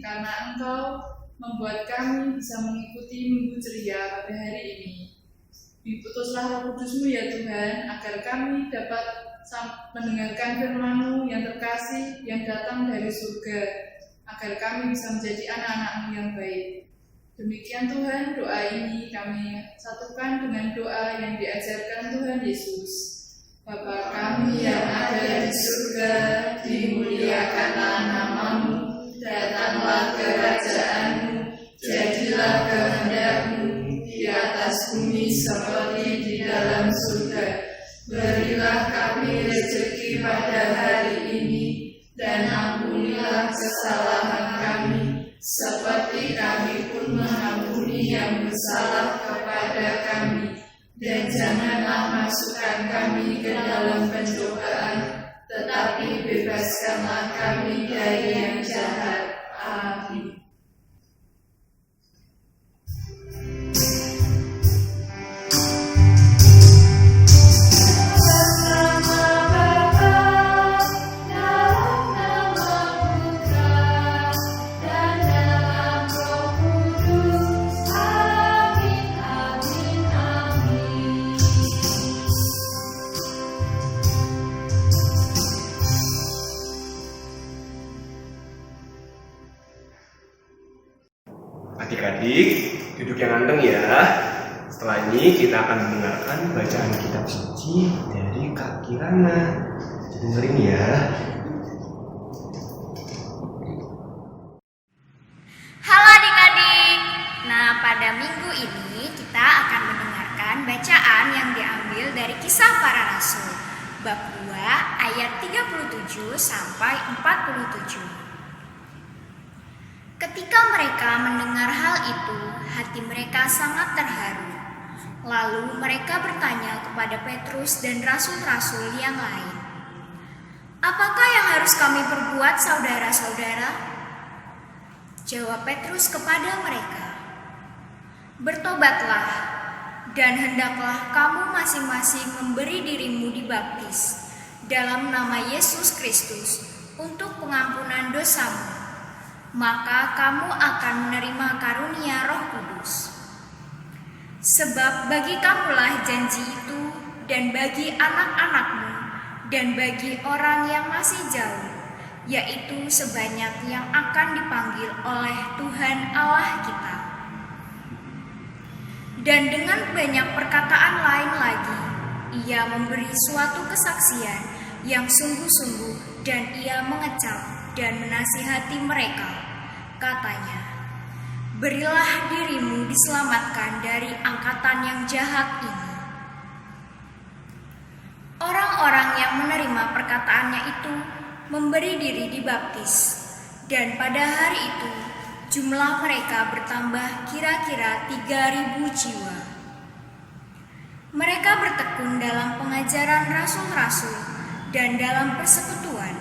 karena Engkau membuat kami bisa mengikuti minggu ceria pada hari ini. Diputuslah Roh Kudus-Mu ya Tuhan, agar kami dapat mendengarkan firman-Mu yang terkasih yang datang dari surga, agar kami bisa menjadi anak-anak-Mu yang baik. Demikian Tuhan, doa ini kami satukan dengan doa yang diajarkan Tuhan Yesus. Bapa kami yang ada di surga, dimuliakanlah nama-Mu, datanglah kerajaan-Mu, jadilah kehendak-Mu di atas bumi seperti di dalam surga. Berilah kami rezeki pada hari ini, dan ampunilah kesalahan kami, seperti kami pun mengampuni yang bersalah kepada kami. Dan janganlah masukkan kami ke dalam pencobaan, tetapi bebaskanlah kami dari yang jahat. Amin. Adik-adik, duduk yang anteng ya. Setelah ini kita akan mendengarkan bacaan kitab suci dari Kak Kirana. Dengerin ya. Halo adik-adik. Nah, pada minggu ini kita akan mendengarkan bacaan yang diambil dari Kisah Para Rasul, bab 2 ayat 37 sampai 47. Ketika mereka mendengar hal itu, hati mereka sangat terharu. Lalu mereka bertanya kepada Petrus dan rasul-rasul yang lain, "Apakah yang harus kami perbuat, saudara-saudara?" Jawab Petrus kepada mereka, "Bertobatlah, dan hendaklah kamu masing-masing memberi dirimu dibaptis dalam nama Yesus Kristus untuk pengampunan dosamu. Maka kamu akan menerima karunia Roh Kudus. Sebab bagi kamulah janji itu, dan bagi anak-anakmu, dan bagi orang yang masih jauh, yaitu sebanyak yang akan dipanggil oleh Tuhan Allah kita." Dan dengan banyak perkataan lain lagi, ia memberi suatu kesaksian yang sungguh-sungguh, dan ia mengecam dan menasihati mereka. Katanya, "Berilah dirimu diselamatkan dari angkatan yang jahat ini." Orang-orang yang menerima perkataannya itu memberi diri dibaptis, dan pada hari itu jumlah mereka bertambah kira-kira 3.000 jiwa. Mereka bertekun dalam pengajaran rasul-rasul dan dalam persekutuan,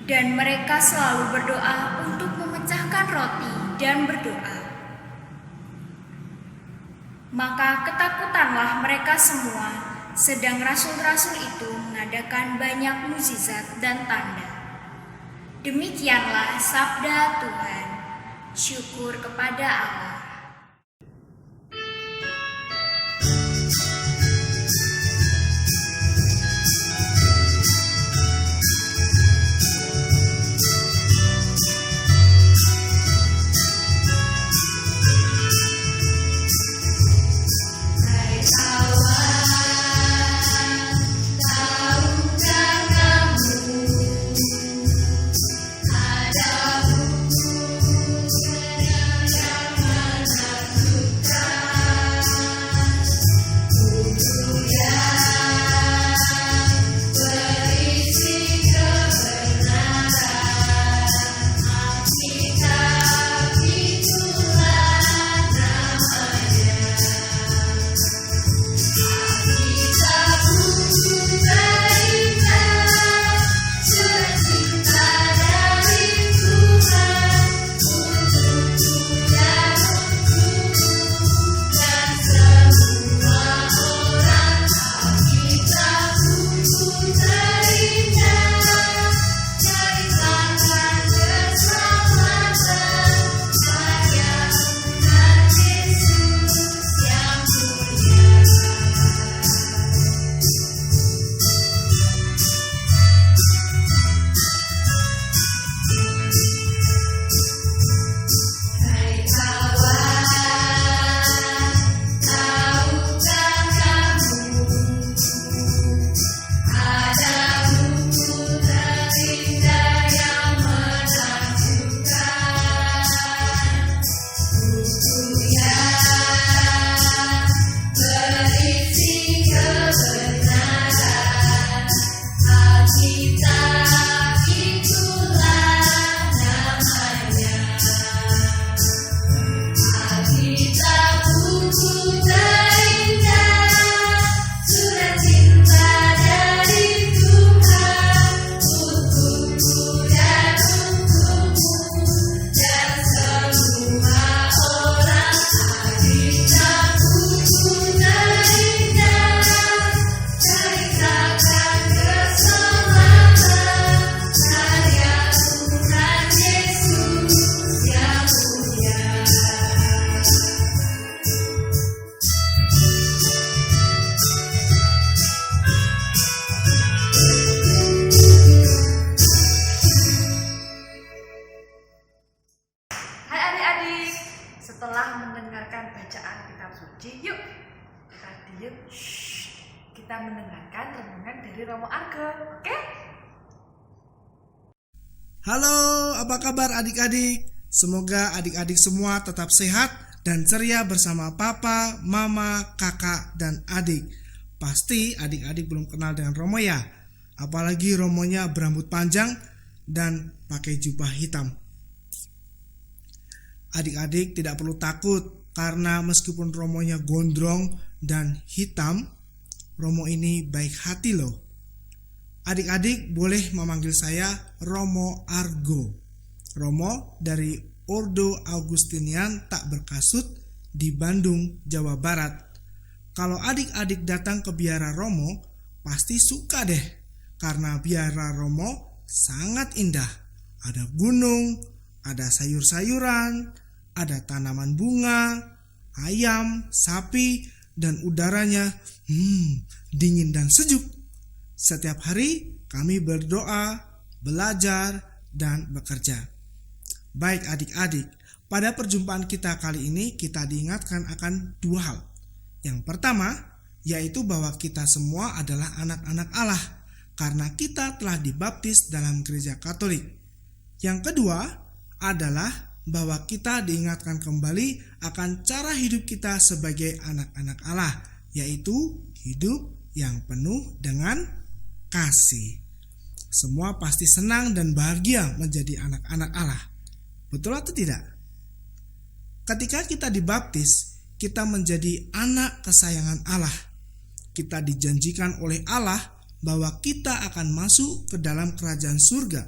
dan mereka selalu berdoa untuk memecahkan roti dan berdoa. Maka ketakutanlah mereka semua, sedang rasul-rasul itu mengadakan banyak mukjizat dan tanda. Demikianlah sabda Tuhan. Syukur kepada Allah. yuk kita mendengarkan renungan dari Romo Argo, oke? Halo, apa kabar adik-adik? Semoga adik-adik semua tetap sehat dan ceria bersama papa, mama, kakak, dan adik. Pasti adik-adik belum kenal dengan Romo ya? Apalagi Romonya berambut panjang dan pakai jubah hitam. Adik-adik tidak perlu takut karena meskipun Romonya gondrong dan hitam, Romo ini baik hati loh. Adik-adik boleh memanggil saya Romo Argo. Romo dari Ordo Augustinian Tak Berkasut di Bandung, Jawa Barat. Kalau adik-adik datang ke biara Romo, pasti suka deh. Karena biara Romo sangat indah. Ada gunung, ada sayur-sayuran, ada tanaman bunga, ayam, sapi, dan udaranya dingin dan sejuk. Setiap hari kami berdoa, belajar, dan bekerja. Baik adik-adik, pada perjumpaan kita kali ini kita diingatkan akan dua hal. Yang pertama, yaitu bahwa kita semua adalah anak-anak Allah, karena kita telah dibaptis dalam gereja Katolik. Yang kedua adalah bahwa kita diingatkan kembali akan cara hidup kita sebagai anak-anak Allah, yaitu hidup yang penuh dengan kasih. Semua pasti senang dan bahagia menjadi anak-anak Allah. Betul atau tidak? Ketika kita dibaptis, kita menjadi anak kesayangan Allah. Kita dijanjikan oleh Allah bahwa kita akan masuk ke dalam kerajaan surga.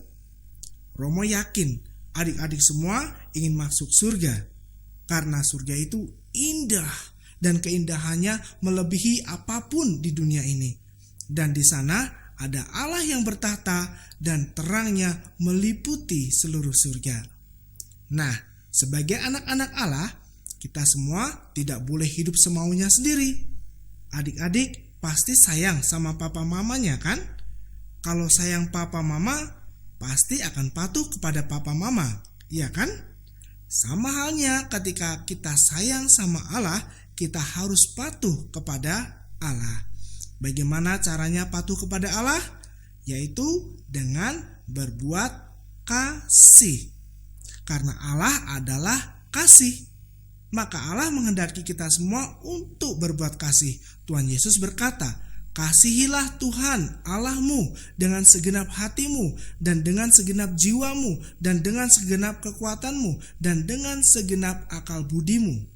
Romo yakin adik-adik semua ingin masuk surga. Karena surga itu indah dan keindahannya melebihi apapun di dunia ini. Dan di sana ada Allah yang bertahta dan terangnya meliputi seluruh surga. Nah, sebagai anak-anak Allah, kita semua tidak boleh hidup semaunya sendiri. Adik-adik pasti sayang sama papa mamanya kan? Kalau sayang papa mama, pasti akan patuh kepada papa mama, iya kan? Sama halnya ketika kita sayang sama Allah, kita harus patuh kepada Allah. Bagaimana caranya patuh kepada Allah? Yaitu dengan berbuat kasih. Karena Allah adalah kasih. Maka Allah menghendaki kita semua untuk berbuat kasih. Tuhan Yesus berkata, "Kasihilah Tuhan Allahmu dengan segenap hatimu, dan dengan segenap jiwamu, dan dengan segenap kekuatanmu, dan dengan segenap akal budimu.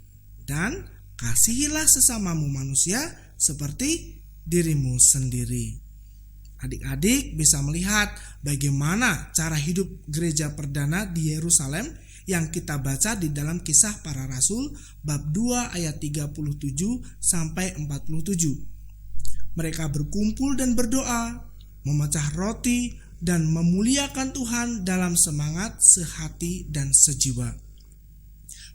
Dan kasihilah sesamamu manusia seperti dirimu sendiri." Adik-adik bisa melihat bagaimana cara hidup gereja perdana di Yerusalem yang kita baca di dalam Kisah Para Rasul bab 2 ayat 37 sampai 47. Mereka berkumpul dan berdoa, memecah roti dan memuliakan Tuhan dalam semangat sehati dan sejiwa.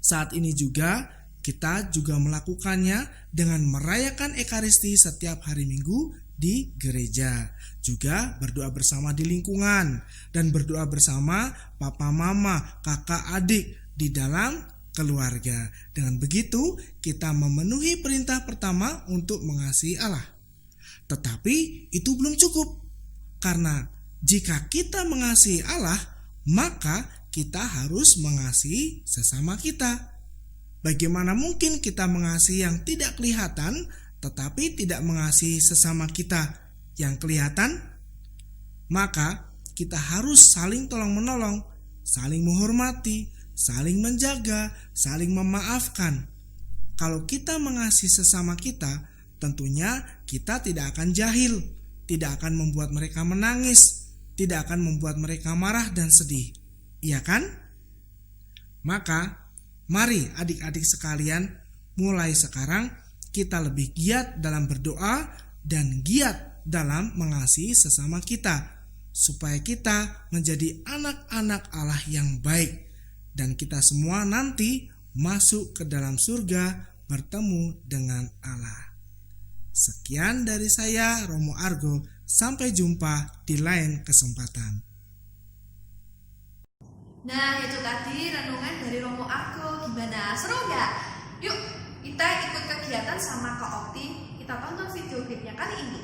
Saat ini juga kita juga melakukannya dengan merayakan Ekaristi setiap hari Minggu di gereja. Juga berdoa bersama di lingkungan dan berdoa bersama papa mama, kakak adik di dalam keluarga. Dengan begitu kita memenuhi perintah pertama untuk mengasihi Allah. Tetapi itu belum cukup. Karena jika kita mengasihi Allah, maka kita harus mengasihi sesama kita. Bagaimana mungkin kita mengasihi yang tidak kelihatan, tetapi tidak mengasihi sesama kita yang kelihatan? Maka kita harus saling tolong-menolong, saling menghormati, saling menjaga, saling memaafkan. Kalau kita mengasihi sesama kita, tentunya kita tidak akan jahil, tidak akan membuat mereka menangis, tidak akan membuat mereka marah dan sedih. Iya kan? Maka mari adik-adik sekalian, mulai sekarang kita lebih giat dalam berdoa dan giat dalam mengasihi sesama kita, supaya kita menjadi anak-anak Allah yang baik, dan kita semua nanti masuk ke dalam surga bertemu dengan Allah. Sekian dari saya, Romo Argo. Sampai jumpa di lain kesempatan. Nah, itu tadi renungan dari Romo Argo. Gimana? Seru nggak? Yuk, kita ikut kegiatan sama Kak Okti. Kita kali ini.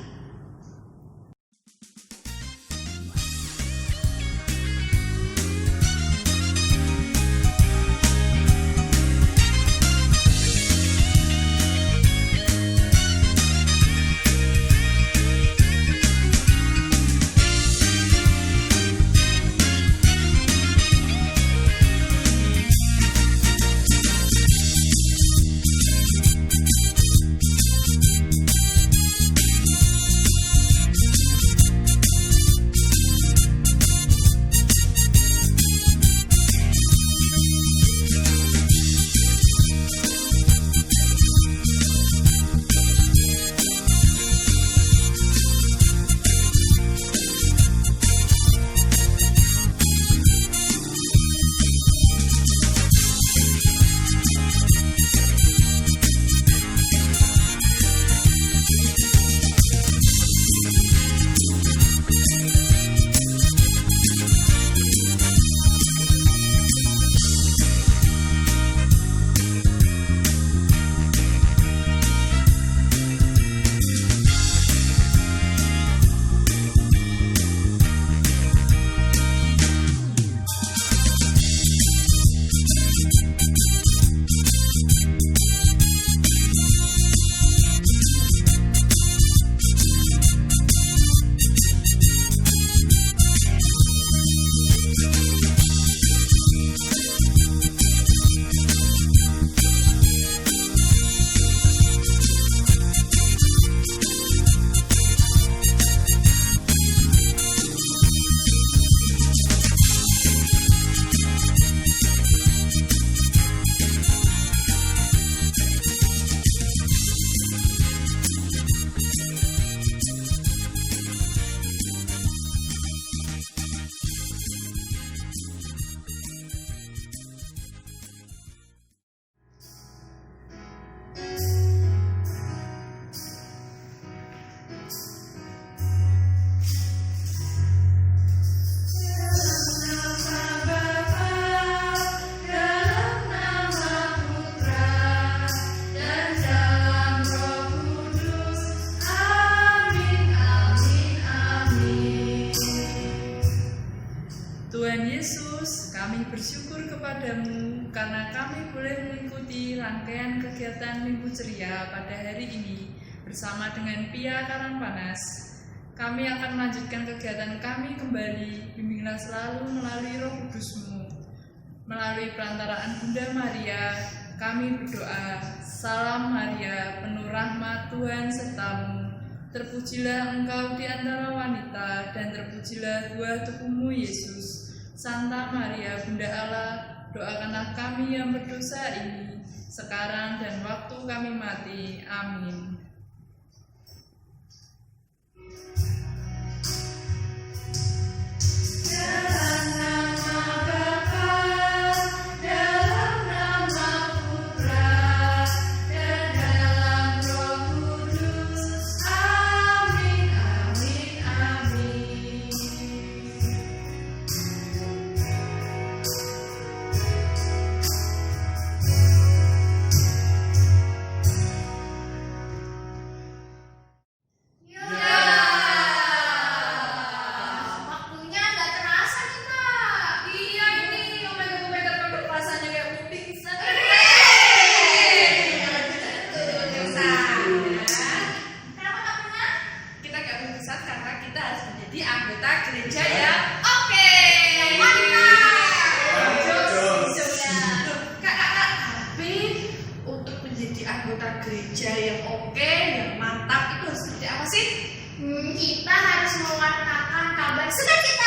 Tuhan Yesus, kami bersyukur kepadamu karena kami boleh mengikuti rangkaian kegiatan Minggu Ceria pada hari ini bersama dengan Pia Karangpanas. Kami akan melanjutkan kegiatan kami kembali, bimbinglah selalu melalui Roh Kudus-Mu. Melalui perantaraan Bunda Maria, kami berdoa, Salam Maria, penuh rahmat Tuhan sertamu. Terpujilah engkau di antara wanita, dan terpujilah buah tubuhmu Yesus. Santa Maria, Bunda Allah, doakanlah kami yang berdosa ini, sekarang dan waktu kami mati. Amin. Gereja yang oke, yang mantap itu harus seperti apa sih? Kita harus mewartakan kabar sukacita